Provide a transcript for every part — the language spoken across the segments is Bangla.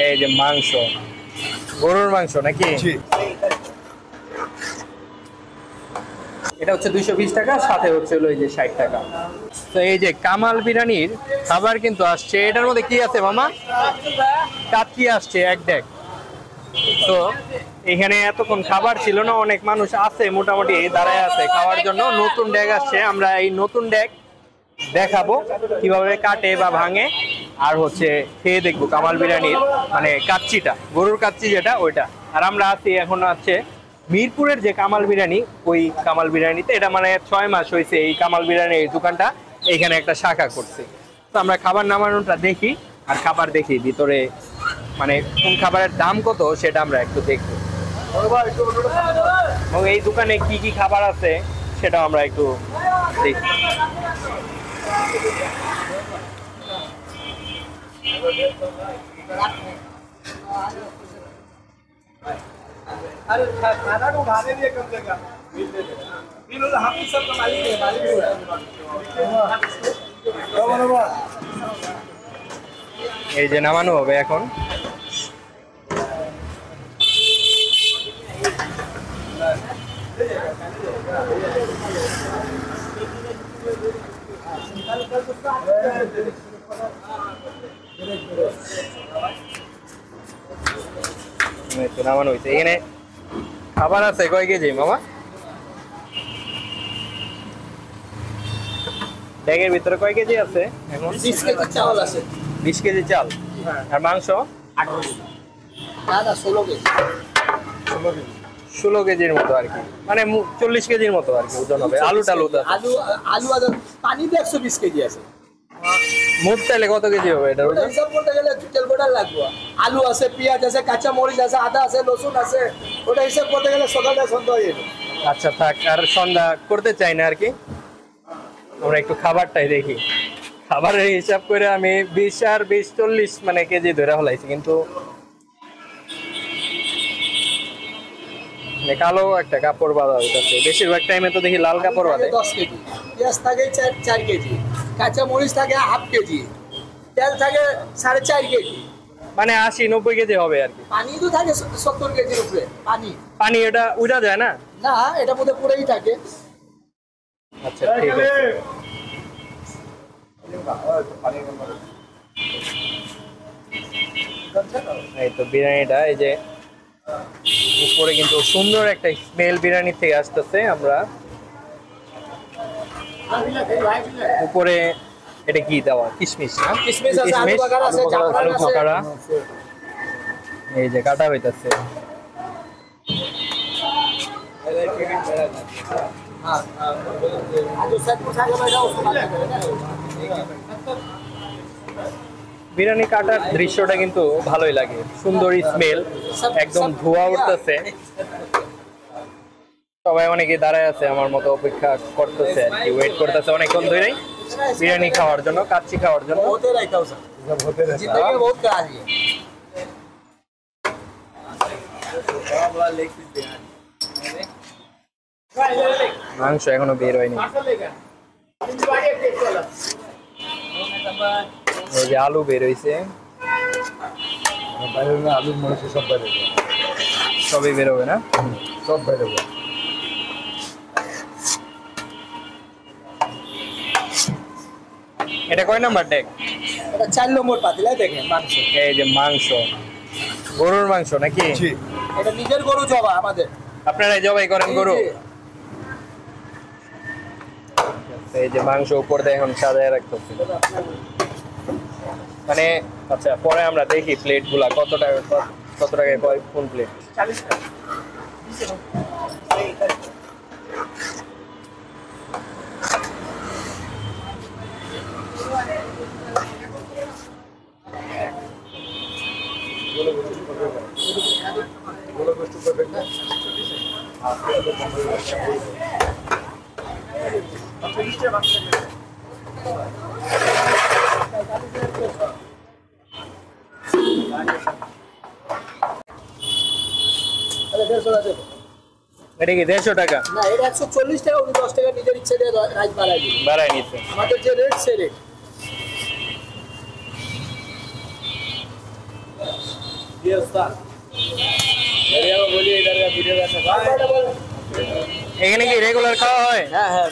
এই যে মাংস, গরুর মাংস নাকি? এটা হচ্ছে 220 টাকা, সাথে হচ্ছে হলো এই যে 60 টাকা। তো এই যে কামাল বিরিয়ানির খাবার কিন্তু আসছে। এটার মধ্যে কি আছে মামা? কাচ্চি আসছে এক ডেক। তো এখানে এতক্ষণ খাবার ছিল না, অনেক মানুষ আছে মোটামুটি দাঁড়ায় আছে খাওয়ার জন্য। নতুন ডেক আসছে, আমরা এই নতুন ডেক দেখাবো কিভাবে কাটে বা ভাঙে, আর হচ্ছে খেয়ে দেখবো কামাল বিরিয়ানির মানে কাচ্চিটা, গরুর কাচ্চি যেটা ওইটা। আর আমরা আছি এখন আছে মিরপুরের যে কামাল বিরিয়ানি, ওই কামাল বিরিয়ানিতে। এটা মানে 6 মাস হয়েছে এই কামাল বিরিয়ানির এই দোকানটা এইখানে একটা শাখা করছে। তো আমরা খাবার নামানোটা দেখি আর খাবার দেখি ভিতরে মানে কোন খাবারের দাম কত সেটা আমরা একটু দেখবো, এবং এই দোকানে কি কি খাবার আছে সেটা আমরা একটু দেখি। এই যে নামানো হবে এখন। নামানো হয়েছে। এখানে খাবার আছে কয় কেজি মামা? ব্যাগের ভিতরে কয় কেজি আছে এখন? 20 কেজি চাল আছে। 20 কেজি চাল। আর মাংস? 16 কেজি। 16 কেজির মতো আর কি, মানে 40 কেজির মতো আর কি ওজন হবে। আলু টালু আলু পানি 120 কেজি আছে। মোট তাহলে কত কেজি হবে এটা? হিসাব করতে গেলে তেল গোটা লাগবে। আলু আছে, পেঁয়াজ আছে, কাঁচা মরিচ আছে, আদা আছে, রসুন আছে। ওটা হিসাব করতে গেলে সকালে সন্ধ্যা হয়ে যাবে। আচ্ছা থাক, আর সন্ধ্যা করতে চাই না আর কি। আমরা একটু খাবারটাই দেখি। খাবারের হিসাব করে আমি 20 আর 20 40 মানে কেজি ধরে হলাইছি, কিন্তু কালো একটা কাপড় বাঁধা হইতেছে। বেশিরভাগ টাইমে তো দেখি লাল কাপড় বাঁধে। 10 কেজি পেঁয়াজ থাকে 4 কেজি, কাঁচা মরিচ থাকে হাফ কেজি, তেল থাকে 4.5 কেজি, মানে 80-90 কেজি হবে আর কি। পানি তো থাকে 70 কেজির উপরে। পানি এটা উড়া যায় না? না, এটা মধ্যে পুরোই থাকে। আচ্ছা ঠিক আছে। এই তো বিরিয়ানিটা, এই যে উপরে কিন্তু সুন্দর একটা স্মেল বিরিয়ানি থেকে আসতেছে। আমরা উপরে এটা কি দেওয়া? কিশমিশ না? কিশমিশ আছে, আলু বাগার আছে, জাফরান আলু আছে। বখরা এই যে কাটা হইতাছে। বিরিয়ানি কাটার দৃশ্যটা কিন্তু ভালোই লাগে, সুন্দর স্মেল, একদম ধোঁয়া উঠতেছে। সবাই অনেকে দাঁড়ায় আছে আমার মতো, অপেক্ষা করতেছে আর কি, ওয়েট করতেছে অনেকক্ষণ ধরেই বিরিয়ানি খাওয়ার জন্য, কাচ্চি খাওয়ার জন্য। মাংস এখনো বের হয়নি। এই যে আলু বের হয়েছে, আলু মরিচ সব বাইরে সবই বের হবে না? সব বাইরে। এটা কয় নাম্বার ডেক? এটা 4 নম্বর পাতিলা। দেখেন মাংস, এই যে মাংস, গরুর মাংস নাকি? এটা নিজের গরু জবা আমাদের। আপনারা জবাই করেন গরু? এই যে মাংস উপর দিয়ে এখন সাজায় রাখতেছি মানে। আচ্ছা পরে আমরা দেখি প্লেট গুলা কত টাকায় কোন প্লেট। 40 টাকা। এটা কি 150 টাকা? না, এটা 140 টাকা। উনি 10 টাকা নিজের ইচ্ছে দিয়ে রাইস বাড়ায় নিচ্ছে। আমাদের যে রেট সে রেট। এখানে কি রেগুলার খাওয়া হয়? হ্যাঁ হ্যাঁ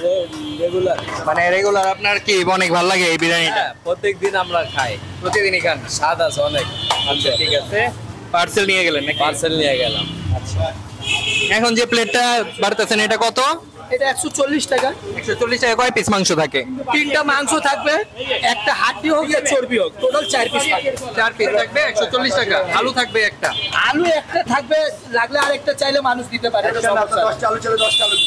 রেগুলার। মানে রেগুলার আপনার কি অনেক ভালো লাগে এই বিরিয়ানিটা? প্রত্যেকদিন আমরা খাই, প্রতিদিনই খান? স্বাদ আছে অনেক। আচ্ছা ঠিক আছে, পার্সেল নিয়ে গেলেন নাকি? পার্সেল নিয়ে গেলাম। আচ্ছা, এখন যে প্লেটটা বাড়তেছেন এটা কত? এটা 140 টাকা। 140 টাকা। কয় পিস মাংস থাকে? 3টা মাংস থাকবে, একটা হাড্ডি হোক আর চর্বি হোক, টোটাল 4 পিস থাকবে। 4 পিস থাকবে 140 টাকা। আলু থাকবে একটা? আলু একটা থাকবে, লাগলে আরেকটা চাইলে মানুষ দিতে পারে। এটা সমস্যা না। 10টা আলু চলে 10টা আলু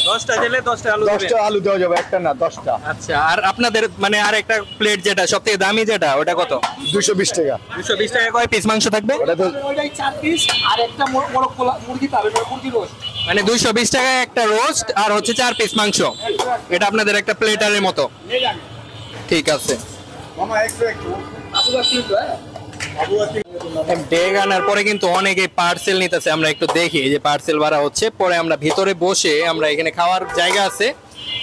10টা দিলে 10টা আলু দিবেন? 10টা আলু দেওয়া যাবে, একটা না 10টা। আচ্ছা, আর আপনাদের মানে আর একটা প্লেট যেটা সবথেকে দামি যেটা ওটা কত? 220 টাকা। 220 টাকা। কয় পিস মাংস থাকবে? ওটা তো ওইটাই 4 পিস, আর একটা মোরগ পোলা মুরগি পাবেন, মুরগি রোস্ট। মানে 220 টাকায় একটা রোস্ট আর হচ্ছে 4 পিস মাংস। এটা আপনাদের একটা প্লেটারের মতো। ঠিক আছে। মামা একটু আপনারা কি হ্যাঁ ডেগ আনার পরে কিন্তু অনেকে পার্সেল নিতেছে, আমরা একটু দেখি। এই যে পার্সেল ভরা হচ্ছে, পরে আমরা ভিতরে বসে, আমরা এখানে খাওয়ার জায়গা আছে,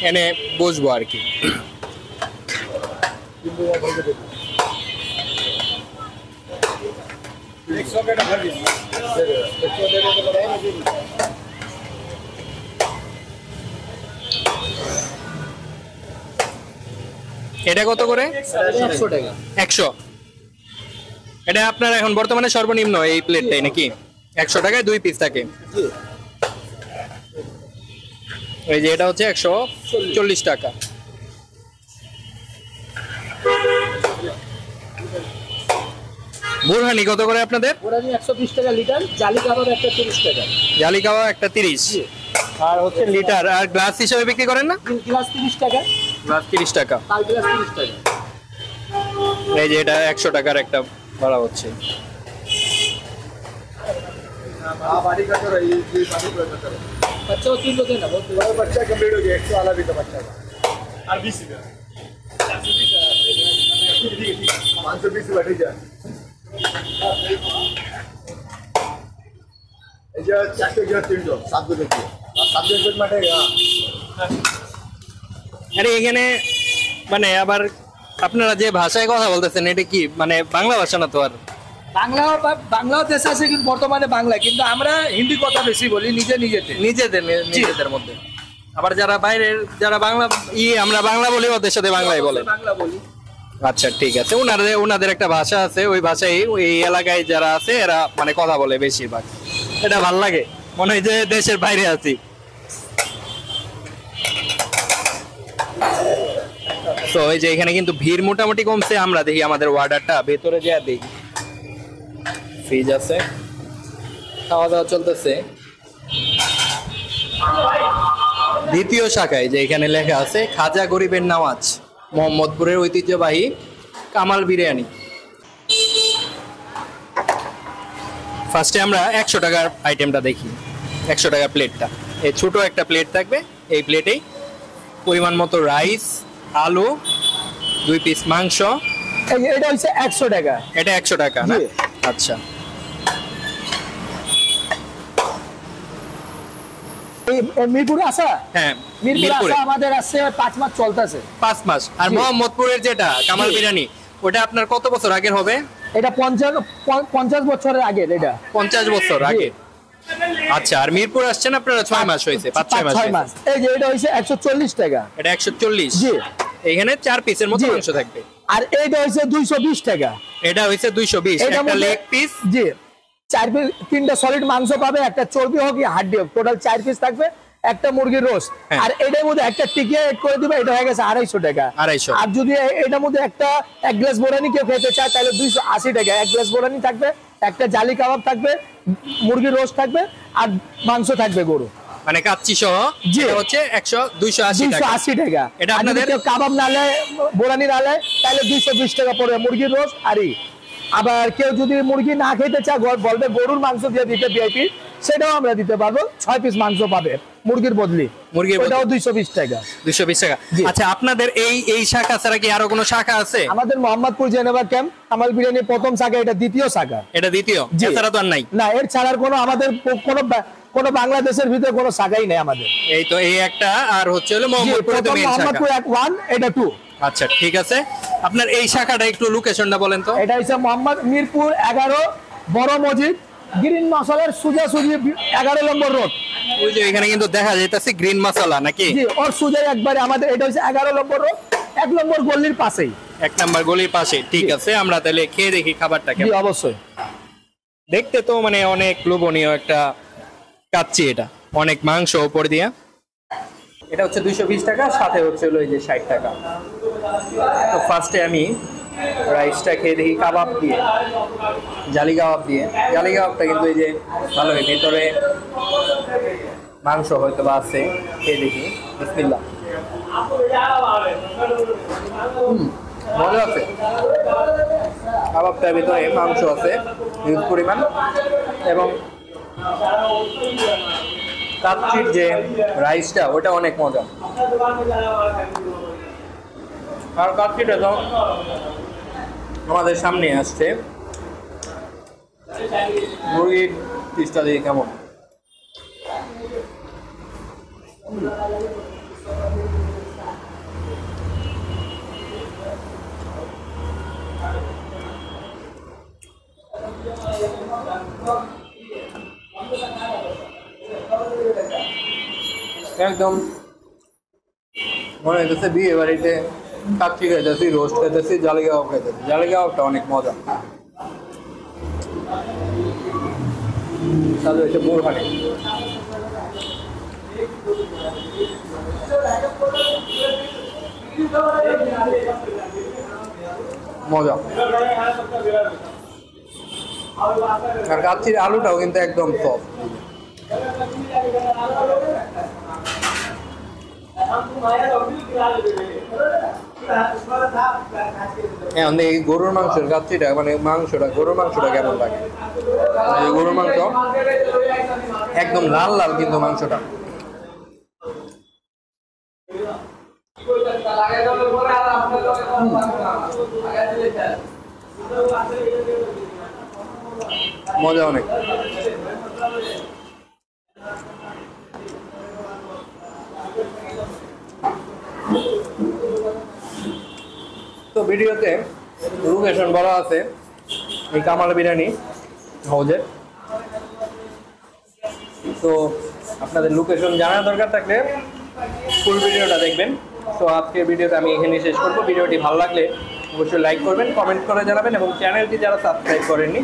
এনে বসবো আর কি। এটা কত করে? 100 টাকা। 100। এটা আপনার এখন বর্তমানে সর্বনিম্ন এই প্লেটটাই নাকি? 100 টাকায় 2 পিস থাকে। এই যে এটা হচ্ছে 140 টাকা। বুরহানি কত করে আপনাদের? ওরা নিয়ে 120 টাকা লিটার, জালি কাবাব একটা 30 টাকা, জালি কাওয়া একটা 30, আর হচ্ছে লিটার। আর গ্লাস হিসেবে বিক্রি করেন না? গ্লাস 30 টাকা, গ্লাস 30 টাকা। পার গ্লাস 30 টাকা। এই যে এটা 100 টাকার একটা ভাড়া হচ্ছে। बाड़ी का तो रही ये बाड़ी का तो बच्चा 3 लोग है ना, बहुत वो बच्चा कंप्लीट हो गया 100 वाला भी तो बच्चा का और 20 रुपया 520 बैठी जा এই যে 400 গ্রাম 300 7 দেখি আর 7 গ্রাম মাঠে আরে এখানে মানে আবার আপনারা যে ভাষায় কথা বলতেছেন এটা কি মানে বাংলা ভাষা না তো? আর বাংলাও দেশ আছে, কিন্তু বর্তমানে বাংলা, কিন্তু আমরা হিন্দি কথা বেশি বলি নিজেদের মধ্যে। আবার যারা বাইরের, যারা বাংলা আমরা বাংলা বলি, ওদের সাথে বাংলাই বলে। বাংলা বলি। আচ্ছা ঠিক আছে, ওনাদের একটা ভাষা আছে, ওই ভাষায় এই এলাকায় যারা আছে এরা মানে কথা বলে বেশিরভাগ। এটা ভাল লাগে, মনে হয় যে দেশের বাইরে আছি। তো এই যে এখানে কিন্তু ভিড় মোটামুটি কমছে। আমরা দেখি আমাদের অর্ডারটা ভেতরে যা দেখি। ফ্রিজ আছে, খাওয়া দাওয়া চলতেছে। দ্বিতীয় শাখায় যে এখানে লেখা আছে খাজা গরিবের নওয়াজ, মোহাম্মদপুরের ঐতিহ্যবাহী কামাল বিরিয়ানি। ফার্স্টে আমরা 100 টাকার আইটেমটা দেখি। 100 টাকার প্লেটটা, এই ছোট একটা প্লেট থাকবে। এই প্লেটেই পরিমাণ মতো রাইস, আলু, 2 পিস মাংস। এটা হচ্ছে 100 টাকা। এটা 100 টাকা না? জি। আচ্ছা। মিরপুরে আসা, হ্যাঁ মিরপুরে মিরপুরে আসা আমাদের আছে 5 মাস চলতেছে। 5 মাস। আর জি। মোহাম্মদপুরের যেটা কামাল জি। বিরিয়ানি, ওটা আপনার কত বছর আগের হবে? এটা 50 বছরের আগে। এটা 50 বছর জি। আগে। আচ্ছা, আর মিরপুর আসছেন আপনারা 6 মাস হয়েছে, 5-6 মাস 6 হয়েছে। মাস। এই যে এটা হচ্ছে 140 টাকা। এটা 140। জি। এখানে 4 পিসের মতো জি। মাংস থাকবে। আর এইটা হচ্ছে 220 টাকা। এটা হইছে 220। এটার একটা মধ্যে- লেগ পিস। জি, 4 পিস, 3টা সলিড মাংস পাবে, একটা চর্বি হোক কি হাড্ডি হোক, টোটাল 4 পিস থাকবে, একটা মুরগির রোস্ট। হ্যাঁ। আর এটার মধ্যে একটা টিকিয়া এড করে দিবে, এটা হয়ে গেছে 250 টাকা। 250। আর যদি এটার মধ্যে এক গ্লাস বোরানি কেউ খেতে চায় তাহলে 280 টাকা। এক গ্লাস বোরানি থাকবে, একটা জালি কাবাব থাকবে, মুরগির রোস্ট থাকবে, আর মাংস থাকবে গরু। মানে কাচ্চি সহ। জি। এটা হচ্ছে 280 টাকা। 280 টাকা। এটা আর যদি আপনাদের- কেউ কাবাব না নেয়, বোরানি না নেয়, তাহলে 220 টাকা পড়বে মুরগির রোস্ট আরই। আবার কেউ যদি মুরগি না খেতে চায়, বলবে গরুর মাংস দিয়ে দিতে ভিআইপি, সেটাও আমরা দিতে পারবো। 6 পিস মাংস পাবে মুরগির বদলি, মুরগির বদলি। ওটাও 220 টাকা। 220 টাকা। জি। আচ্ছা, আপনাদের এই শাখা ছাড়া কি আরো কোনো শাখা আছে? আমাদের মোহাম্মদপুর জেনেভা ক্যাম্প কামাল বিরিয়ানি প্রথম শাখা, এটা দ্বিতীয় শাখা। এটা দ্বিতীয়, জি। এছাড়া তো আর নাই। না, এর ছাড়ার আমাদের কোনো বাংলাদেশের ভিতরে কোনো শাখাই নেই আমাদের। এই তো এই একটা, আর হচ্ছে হলো জি, মোহাম্মদপুরে তো প্রথম মেইন শাখা। মোহাম্মদপুর 1, এটা 2। আচ্ছা ঠিক আছে, আপনার এই শাখাটা একটু লোকেশনটা বলেন তো। এটা হচ্ছে মিরপুর 11 বড় মসজিদ, গ্রিন মশলার সোজাসুজি 11 নম্বর রোড। ওই যে এখানে কিন্তু দেখা যাইতেছে গ্রিন মশলা নাকি? জি, ওর সোজাই একবারে আমাদের এটা হচ্ছে 11 নম্বর রোড, 1 নম্বর গলির পাশেই। 1 নাম্বার গলির পাশে। ঠিক আছে, আমরা তাহলে খেয়ে দেখি খাবারটা জি কেমন। অবশ্যই। দেখতে তো মানে অনেক লোভনীয় একটা কাচ্চি, এটা অনেক মাংস উপর দিয়ে। এটা হচ্ছে 220 টাকা, সাথে হচ্ছে হলো এই যে 60 টাকা। তো ফার্স্টে আমি রাইসটা খেয়ে দেখি কাবাব দিয়ে, জালি কাবাব দিয়ে। জালি কাবাবটা কিন্তু এই যে ভালোই, ভেতরে মাংস হয়তো বা আছে। খেয়ে দেখি, বিসমিল্লাহ। মজা আছে, কাবাবটার ভিতরে মাংস আছে হিউজ পরিমাণ, এবং কাচ্চির যে রাইসটা ওটা অনেক মজা। আর কাচ্চিটা তো আমাদের সামনে আসছে, মুরগির পিসটা দিয়ে কেমন। একদম মনে হইতেছে বিয়ে বাড়িতে কাচ্চি খাইতেছি, রোস্ট খাইতেছি, জালি কাবাব খাইতেছি। জালি কাবাবটা অনেক মজা। তাহলে হচ্ছে বোরহানি, মজা। আর কাচ্চির আলুটাও কিন্তু একদম সফট। এখন দেখি গরুর মাংসের কাচ্চিটা, মানে মাংসটা, গরুর মাংসটা কেমন লাগে। এই গরুর মাংস একদম লাল লাল কিন্তু মাংসটা। মজা অনেক। তো ভিডিওতে লোকেশন বলা আছে এই কামাল বিরিয়ানি হাউজের। তো আপনাদের লোকেশন জানার দরকার থাকলে ফুল ভিডিওটা দেখবেন। তো আজকের ভিডিওটা আমি এখানে শেষ করবো। ভিডিওটি ভালো লাগলে অবশ্যই লাইক করবেন, কমেন্ট করে জানাবেন, এবং চ্যানেলটি যারা সাবস্ক্রাইব করেননি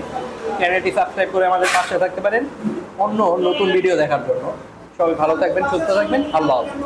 চ্যানেলটি সাবস্ক্রাইব করে আমাদের পাশে থাকতে পারেন অন্য নতুন ভিডিও দেখার জন্য। সবাই ভালো থাকবেন, সুস্থ থাকবেন। আল্লাহ হাফেজ।